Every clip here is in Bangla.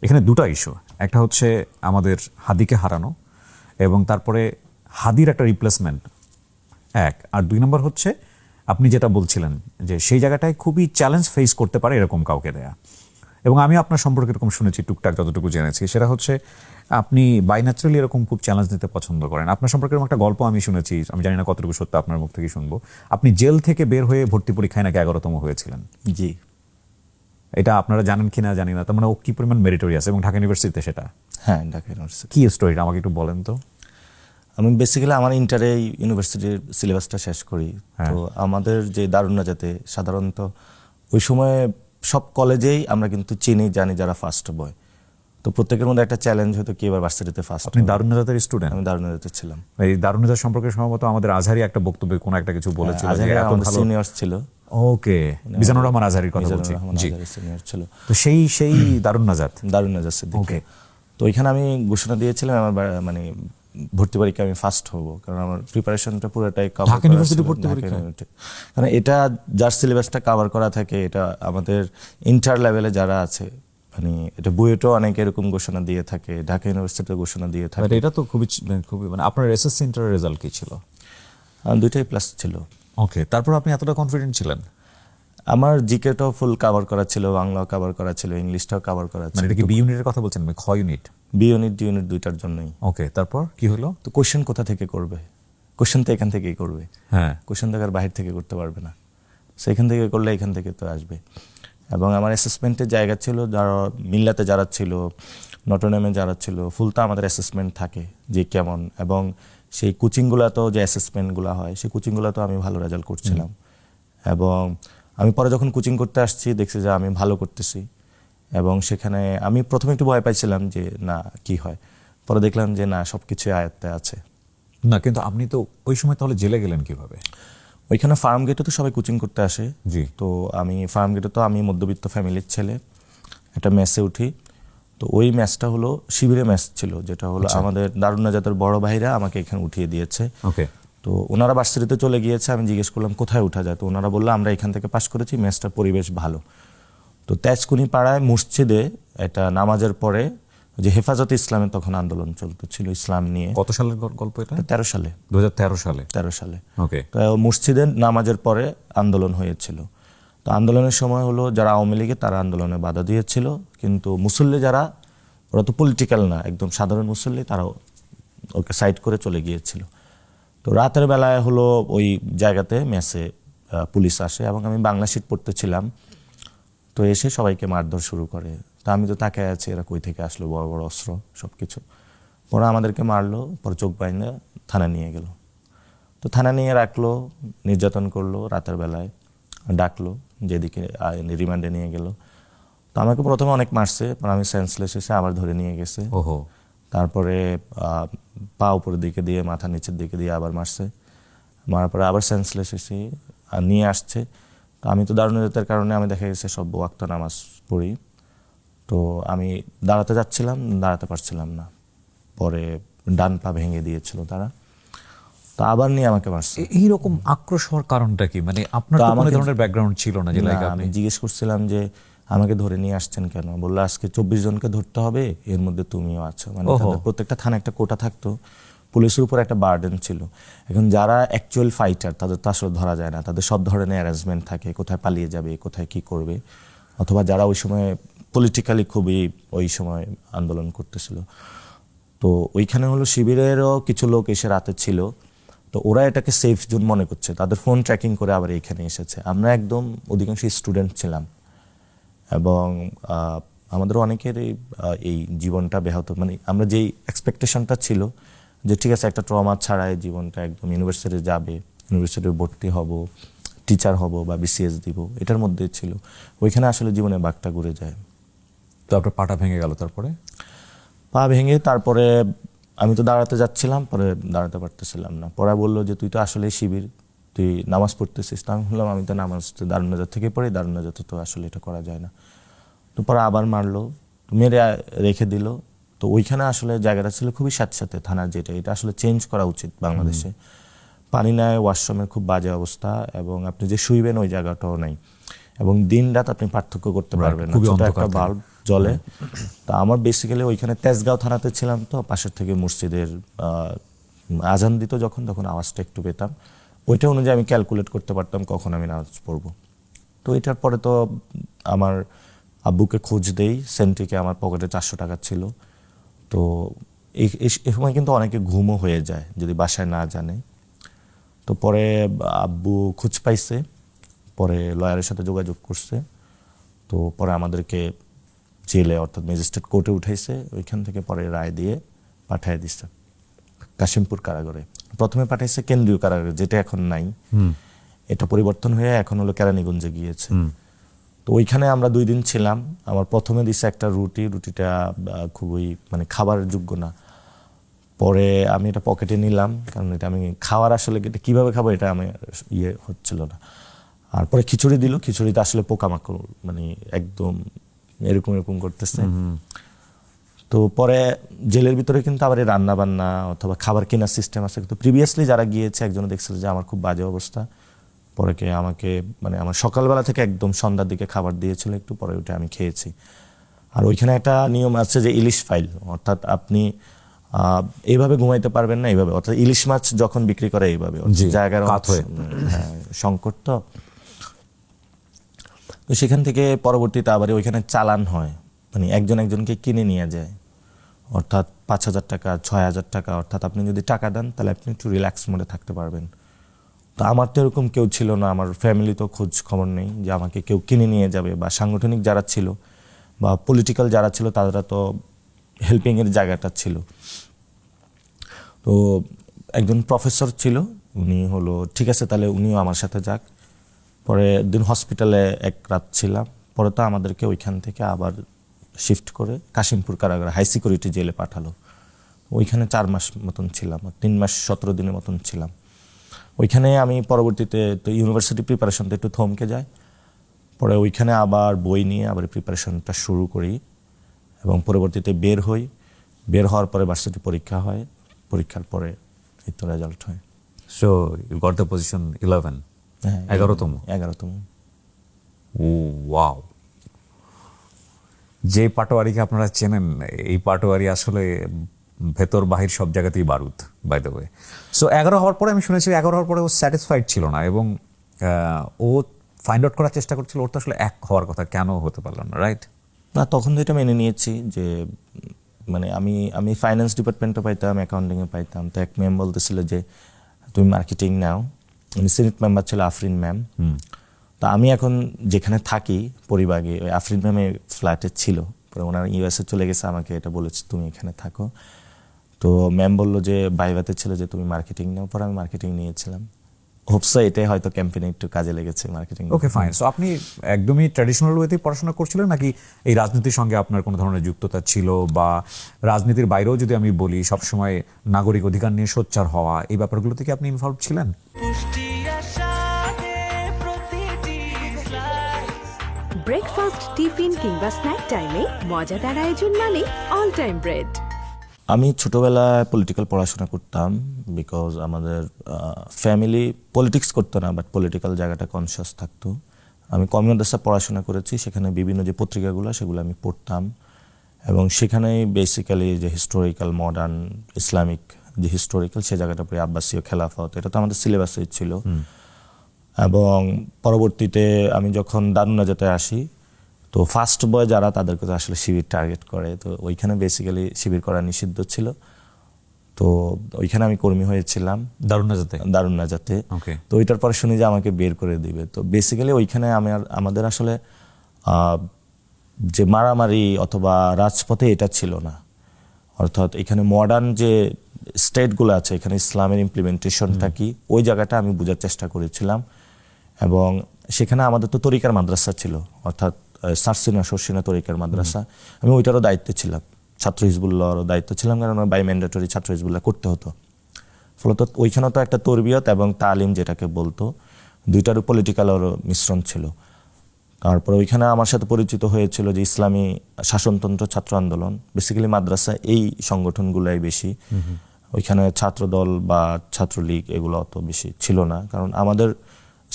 এখানে দুটো ইস্যু, একটা হচ্ছে আমাদের হাদিকে হারানো এবং তারপরে হাদির একটা রিপ্লেসমেন্ট এক, আর দুই নম্বর হচ্ছে আপনি যেটা বলছিলেন যে সেই জায়গাটায় খুবই চ্যালেঞ্জ ফেস করতে পারে এরকম কাউকে দেয়া। এবং আমি আপনার সম্পর্কে এরকম শুনেছি, টুকটাক যতটুকু জেনেছি, সেটা হচ্ছে আপনি বাই ন্যাচারালি এরকম খুব চ্যালেঞ্জ নিতে পছন্দ করেন। আপনার সম্পর্কে এরকম একটা গল্প আমি শুনেছি, আমি জানি না কতটুকু সত্য, আপনার মুখ থেকে শুনবো। আপনি জেল থেকে বের হয়ে ভর্তি পরীক্ষায় নাকি 11তম হয়েছিলেন। জি। এটা আপনারা জানেন কিনা জানি না, তার মানে ও কি পরিমাণ মেরিটোরিয়াস, এবং ঢাকা ইউনিভার্সিটিতে সেটা। হ্যাঁ, ঢাকা ইউনিভার্সিটি। কি স্টোরিটা আমাকে একটু বলেন তো। আমি বেসিক্যালি আমার ইন্টারে ইউনিভার্সিটির সিলেবাসটা শেষ করি। তো আমাদের যে দারুন নাজাতে সাধারণত ওই সময়ে সব কলেজেই আমরা কিন্তু চিনি জানি যারা ফার্স্ট বয়। তো প্রত্যেকের মধ্যে একটা চ্যালেঞ্জ হতো কি এবার ভার্সিটিতে ফার্স্ট। আপনি দারুন নাজাতের স্টুডেন্ট? আমি দারুন নাজাতে ছিলাম। এই দারুন নাজাত সম্পর্কে সম্ভবত আমাদের আজহারি একটা বক্তব্যে কোনো একটা কিছু বলেছিল যে এত ভালো সিনিয়র্স ছিল। ওকে, মিজানুর রহমান আজহারির কথা বলছি। জি, সিনিয়র ছিল। তো সেই দারুন নাজাত। দারুন নাজাত সিদ্দিকী। ওকে। তো ওইখানে আমি ঘোষণা দিয়েছিলাম আমার মানে ভর্তি পরীক্ষা আমি ফার্স্ট হব, কারণ আমার প্রিপারেশনটা পুরোটাই কভার ঢাকা ইউনিভার্সিটি ভর্তি পরীক্ষা। কারণ এটা যার সিলেবাসটা কভার করা থাকে, এটা আমাদের ইন্টার লেভেলে যারা আছে, মানে এটা বুয়েটও অনেক এরকম ঘোষণা দিয়ে থাকে, ঢাকা ইউনিভার্সিটিতে ঘোষণা দিয়ে থাকে। এটা তো খুবই খুবই মানে আপনার এসএসসি ইন্টারের রেজাল্ট কি ছিল? দুইটাই প্লাস ছিল। ওকে, তারপর আপনি এতটা কনফিডেন্ট ছিলেন? আমার জিকেটাও ফুল কভার করা ছিল, বাংলাও কভার করা ছিল, ইংলিশটাও কভার করা ছিল। মানে এটা কি বি ইউনিটের কথা বলছেন, খ unit? B unit D unit দুইটার জন্যই। ওকে, তারপর কি হলো? তো কোশ্চেন কোথা থেকে করবে? কোশ্চেন তো এখান থেকেই করবে। হ্যাঁ, কোশ্চেন তো আর বাহির থেকে করতে পারবে না, সেখান থেকে করলে এখান থেকে তো আসবে। এবং আমার অ্যাসেসমেন্টের জায়গা ছিল, যারা মিল্লাতে যারা ছিল, নটরডেমে যারা ছিল, ফুলটা আমাদের অ্যাসেসমেন্ট থাকে যে কেমন, এবং সেই কোচিংগুলোতেও যে অ্যাসেসমেন্টগুলো হয় সেই কোচিংগুলোতেও আমি ভালো রেজাল্ট করছিলাম। এবং আমি পরে যখন কোচিং করতে আসছি দেখছি যে আমি ভালো করতেছি, এবং সেখানে আমি প্রথমে একটু ভয় পাইছিলাম যে না কি হয়, পরে দেখলাম যে না সব কিছুই আয়ত্তে আছে। না কিন্তু আপনি তো ওই সময় তাহলে জেলে গেলেন কিভাবে? ওইখানে ফার্ম গেটে তো সবাই কোচিং করতে আসে। জি। তো আমি ফার্ম গেটে তো আমি মধ্যবিত্ত ফ্যামিলির ছেলে, একটা মেসে উঠি। তো ওই ম্যাচটা হলো শিবিরে ম্যাচ ছিল, যেটা হলো আমাদের দারুন নাজাতের বড় ভাইরা আমাকে এখানে উঠিয়ে দিয়েছে। ওকে। তো ওনারা ভার্সিটিতে চলে গিয়েছে, আমি জিজ্ঞেস করলাম কোথায় উঠা যায়, তো ওনারা বললো আমরা এখান থেকে পাস করেছি, ম্যাচটার পরিবেশ ভালো। তো তেজকুনি পাড়ায় মসজিদে এটা নামাজের পরে যে হেফাজতে ইসলামের তখন আন্দোলন চলতেছিল ইসলাম নিয়ে। কত সালের গল্প এটা? 13 সালে। 2013 সালে। 13 সালে। ওকে। তো মসজিদে নামাজের পরে আন্দোলন হয়েছিল। তো আন্দোলনের সময় হলো যারা আওয়ামী লীগে তারা আন্দোলনে বাধা দিয়েছিল, কিন্তু মুসল্লি যারা, ওরা তো পলিটিক্যাল না, একদম সাধারণ মুসল্লি, তারাও ওকে সাইড করে চলে গিয়েছিল। তো রাতের বেলায় হলো ওই জায়গাতে মেসে পুলিশ আসে, এবং আমি বাংলা শিট পড়তেছিলাম। তো এসে সবাইকে মারধর শুরু করে। তো আমি তো তাকায় আছি এরা কই থেকে আসলো, বড় বড় অস্ত্র সব কিছু। পরে আমাদেরকে মারলো, পরে চোখ বাইন্দা থানা নিয়ে গেল। তো থানা নিয়ে রাখলো, নির্যাতন করলো, রাতের বেলায় ডাকলো, যেদিকে রিমান্ডে নিয়ে গেল। তো আমাকে প্রথমে অনেক মারছে, পরে আমি সেন্সলেস এসে আবার ধরে নিয়ে গেছে। ওহো। তারপরে পা উপরের দিকে দিয়ে মাথা নিচের দিকে দিয়ে আবার মারছে, মারার পরে আবার সেন্সলেস এসে নিয়ে আসছে। তো আমি তো দারুণ নাজাতের কারণে আমি দেখা গেছে সব ওয়াক্ত নামাজ পড়ি। তো আমি দাঁড়াতে যাচ্ছিলাম, দাঁড়াতে পারছিলাম না, পরে ডান পা ভেঙে দিয়েছিল তারা। তো আবার নিয়ে আমাকে মারছে। এইরকম আক্রোশ হওয়ার কারণটা কি? মানে আপনার তো কোনো ধরনের ব্যাকগ্রাউন্ড ছিল না যে লাইক আমি জিজ্ঞেস করছিলাম যে আমাকে ধরে নিয়ে আসছেন কেন, বললো আজকে 24 জনকে ধরতে হবে, এর মধ্যে তুমিও আছো। মানে তাদের প্রত্যেকটা থানা একটা কোটা থাকতো, পুলিশের উপর একটা বার্ডেন ছিল। এখন যারা অ্যাকচুয়াল ফাইটার তাদের তো আসলে ধরা যায় না, তাদের সব ধরনের অ্যারেঞ্জমেন্ট থাকে, কোথায় পালিয়ে যাবে, কোথায় কি করবে, অথবা যারা ওই সময় পলিটিক্যালি খুবই ওই সময় আন্দোলন করতেছিল। তো ওইখানে হলো শিবিরেরও কিছু লোক এসে রাতে ছিল। তো ওরা এটাকে সেফ জোন মনে করছে, তাদের ফোন ট্র্যাকিং করে আবার এইখানে এসেছে। আমরা একদম অধিকাংশ স্টুডেন্ট ছিলাম, এবং আমাদের অনেকের এই জীবনটা ব্যাহত, মানে আমরা যেই এক্সপেকটেশনটা ছিল যে ঠিক আছে একটা ট্রমা ছাড়াই জীবনটা একদম ইউনিভার্সিটি যাবে, ইউনিভার্সিটি ভর্তি হব, টিচার হব বা বিসিএস দিব, এটার মধ্যে ছিল। ওইখানে আসলে জীবনে বাঘটা ঘুরে যায়। তো আপনার পাটা ভেঙে গেল? তারপরে পা ভেঙে তারপরে আমি তো দাঁড়াতে যাচ্ছিলাম, পরে দাঁড়াতে পারতেছিলাম না। পরে বললো যে তুই তো আসলে শিবির, তুই নামাজ পড়তেছিস। আমি বললাম আমি তো নামাজ দারুন নাজাত থেকে পড়ি, দারুন নাজাতে তো আসলে এটা করা যায় না। তো পরে আবার মারলো, মেরে রেখে দিল। তো ওইখানে আসলে জায়গাটা ছিল খুবই স্যাঁতস্যাঁতে, থানার যেটা, এটা আসলে চেঞ্জ করা উচিত বাংলাদেশে। পানি নাই, ওয়াশরুমের খুব বাজে অবস্থা, এবং আপনি যে শুইবেন ওই জায়গাটাও নাই, এবং দিন রাত আপনি পার্থক্য করতে পারবেন না। ছোট একটা বাল্ব জলে। তা আমার বেসিক্যালি ওইখানে তেজগাঁও থানাতে ছিলাম, তো পাশের থেকে মসজিদের আজান দিত যখন, তখন আওয়াজটা একটু পেতাম, ওইটা অনুযায়ী আমি ক্যালকুলেট করতে পারতাম কখন আমি নামাজ পড়বো। তো এটার পরে তো আমার আব্বুকে খোঁজ দেই, সেন্ট্রিকে আমার পকেটে 400 টাকা ছিল। তো এই সময় কিন্তু অনেকে ঘুমও হয়ে যায় যদি বাসায় না জানে। তো পরে আব্বু খোঁজ পাইছে, পরে লয়ারের সাথে যোগাযোগ করছে, তো পরে আমাদেরকে জেলে অর্থাৎ ম্যাজিস্ট্রেট কোর্টে উঠাইছে, ওইখান থেকে পরে রায় দিয়ে পাঠিয়ে দিচ্ছে কাশিমপুর কারাগারে। প্রথমে পাঠাইছে কেন্দ্রীয় কারাগারে, যেটা এখন নাই, এটা পরিবর্তন হয়ে এখন হলো কেরানীগঞ্জে গিয়েছে। তো ওইখানে আমরা 2 দিন ছিলাম। আমার প্রথমে দিছে একটা রুটিটা খুবই মানে খাবারের যোগ্য না। পরে আমি এটা পকেটে নিলাম, কারণ এটা আমি খাওয়ার আসলে এটা কীভাবে খাবো এটা আমি হচ্ছিল না। আর পরে খিচুড়ি দিল, খিচুড়িতে আসলে পোকামাকড় মানে একদম এরকম করতেছে। তো পরে জেলের ভিতরে কিন্তু আবার রান্না বান্না অথবা খাবার কেনার সিস্টেম আছে, কিন্তু প্রিভিয়াসলি যারা গিয়েছে একজন দেখছিল যে আমার খুব বাজে অবস্থা, পরে আমাকে মানে আমার সকালবেলা থেকে একদম সন্ধ্যার দিকে খাবার দিয়েছিল একটু, পরে ওইটা আমি খেয়েছি। আর ওইখানে একটা নিয়ম আছে যে ইলিশ ফাইল, অর্থাৎ আপনি এইভাবে ঘুমাইতে পারবেন না, এইভাবে, অর্থাৎ ইলিশ মাছ যখন বিক্রি করে এইভাবে জায়গার সংকট। তো সেখান থেকে পরবর্তীতে আবার ওইখানে চালান হয়, মানে একজনকে কিনে নিয়ে যায়, অর্থাৎ 5,000 টাকা 6,000 টাকা, অর্থাৎ আপনি যদি টাকা দেন তাহলে আপনি একটু রিল্যাক্স মোডে থাকতে পারবেন। তো আমার তো এরকম কেউ ছিল না, আমার ফ্যামিলি তো খোঁজ খবর নেই যে আমাকে কেউ কিনে নিয়ে যাবে, বা সাংগঠনিক যারা ছিল বা পলিটিক্যাল যারা ছিল তারা তো হেল্পিংয়ের জায়গাটা ছিল। তো একজন প্রফেসর ছিল, উনি হলো ঠিক আছে তাহলে উনিও আমার সাথে যাক। পরে দিন হসপিটালে 1 রাত ছিলাম, পরে তো আমাদেরকে ওইখান থেকে আবার শিফট করে কাশিমপুর কারাগার হাই সিকিউরিটি জেলে পাঠালো। ওইখানে 4 মাস মতন ছিলাম, 3 মাস 17 দিনের মতন ছিলাম ওইখানে। আমি পরবর্তীতে তো ইউনিভার্সিটি প্রিপারেশনটা একটু থমকে যায়, পরে ওইখানে আবার বই নিয়ে আবার প্রিপারেশনটা শুরু করি, এবং পরবর্তীতে বের হই। বের হওয়ার পরে ভার্সিটি পরীক্ষা হয়, পরীক্ষার পরে এই তো রেজাল্ট হয়। So you got the position 11, 11তম। Oh wow! যে পাটোয়ারিকে আপনারা চেনেন, এই পাটোয়ারি আসলে ভেতর বাহির সব জায়গাতেই বারুদ, বাই দ্য ওয়ে। সো 11 হওয়ার পরে আমি শুনেছি 11 হওয়ার পরে ও স্যাটিসফাইড ছিল না, এবং ও ফাইন্ড আউট করার চেষ্টা করছিল ওর তো আসলে 1 হওয়ার কথা, কেন হতে পারলাম না, রাইট? না, তখন তো এটা মেনে নিয়েছি যে মানে আমি ফাইন্যান্স ডিপার্টমেন্টে পাইতাম, অ্যাকাউন্টিংয়ে পাইতাম। তো এক ম্যাম বলতেছিল যে তুমি মার্কেটিং নাও, উনি সিনিয়র মেম্বার ছিল আফরিন ম্যাম। তো আমি এখন যেখানে থাকি পরিবাগে, ওই আফরিন ম্যামের ফ্ল্যাটে ছিল, পরে ওনার ইউএসএ চলে গেছে, আমাকে এটা বলেছে তুমি এখানে থাকো। তো ম্যাম বললো যে বাইবাতে ছিল যে তুমি মার্কেটিং নাও, পরে আমি মার্কেটিং নিয়েছিলাম। হোপসো এটাই হয়তো ক্যাম্পেইনে একটু কাজে লেগেছে মার্কেটিং। ওকে, ফাইন। সো আপনি একদমই ট্র্যাডিশনাল ওয়েতে পড়াশোনা করছিলেন, নাকি এই রাজনীতির সঙ্গে আপনার কোনো ধরনের যুক্ততা ছিল, বা রাজনীতির বাইরেও যদি আমি বলি সবসময় নাগরিক অধিকার নিয়ে সোচ্চার হওয়া, এই ব্যাপারগুলো থেকে আপনি ইনভলভ ছিলেন? ব্রেকফাস্ট, টিফিন কিংবা স্ন্যাক টাইমে মজাদার আয়োজন মানে অল টাইম ব্রেড। আমি ছোটবেলায় পলিটিক্যাল পড়াশোনা করতাম, বিকজ আমাদের ফ্যামিলি পলিটিক্স করতো না, বাট পলিটিক্যাল জায়গাটা কনসিয়াস থাকতো। আমি কমি মাদ্রাসা পড়াশোনা করেছি, সেখানে বিভিন্ন যে পত্রিকাগুলো সেগুলো আমি পড়তাম, এবং সেখানেই বেসিক্যালি যে হিস্টোরিক্যাল মডার্ন ইসলামিক যে হিস্টোরিক্যাল সে জায়গাটা পড়ে, আব্বাসীয় খেলাফত, এটা তো আমাদের সিলেবাসে ছিল। এবং পরবর্তীতে আমি যখন দারুন নাজাতে আসি, তো ফার্স্ট বয় যারা তাদেরকে তো আসলে শিবির টার্গেট করে, তো ওইখানে বেসিক্যালি শিবির করা নিষিদ্ধ ছিল। তো ওইখানে আমি কর্মী হয়েছিলাম দারুন নাজাতে। তো ওইটার পরে শুনি যে আমাকে বের করে দিবে। তো বেসিক্যালি ওইখানে আমাদের আসলে যে মারামারি অথবা রাজপথে এটা ছিল না, অর্থাৎ এখানে মডার্ন যে স্টেটগুলো আছে এখানে ইসলামের ইমপ্লিমেন্টেশনটা কি, ওই জায়গাটা আমি বোঝার চেষ্টা করেছিলাম। এবং সেখানে আমাদের তো তরিকার মাদ্রাসা ছিল, অর্থাৎ সারসিনা সরসিনা তরিকার মাদ্রাসা, আমি ওইটারও দায়িত্বে ছিলাম, ছাত্র হিজবুল্লাহরও দায়িত্ব ছিলাম, কারণ বাই ম্যান্ডেটরি ছাত্র হিজবুল্লাহ করতে হতো। ফলত ওইখানেও তো একটা তরবিয়ত এবং তালিম যেটাকে বলতো, দুইটারও পলিটিক্যালেরও মিশ্রণ ছিল। তারপরে ওইখানে আমার সাথে পরিচিত হয়েছিল যে ইসলামী শাসনতন্ত্র ছাত্র আন্দোলন, বেসিক্যালি মাদ্রাসা এই সংগঠনগুলাই বেশি। ওইখানে ছাত্রদল বা ছাত্রলীগ এগুলো অত বেশি ছিল না, কারণ আমাদের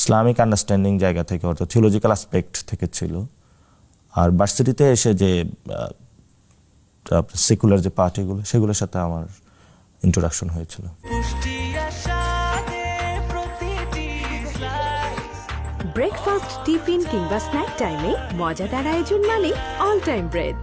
ইসলামিক আন্ডারস্ট্যান্ডিং জায়গা থেকে, অর্থাৎ থিওলজিক্যাল অ্যাসপেক্ট থেকে ছিল। আর ভার্সিটিতে এসে যে সেকুলার যে পার্ট এগুলো সেগুলোর সাথে আমার ইন্ট্রোডাকশন হয়েছিল। ব্রেকফাস্ট টিফিন কিংবা স্ন্যাক টাইমে মজাদার আয়োজন মানে অল টাইম ব্রেড।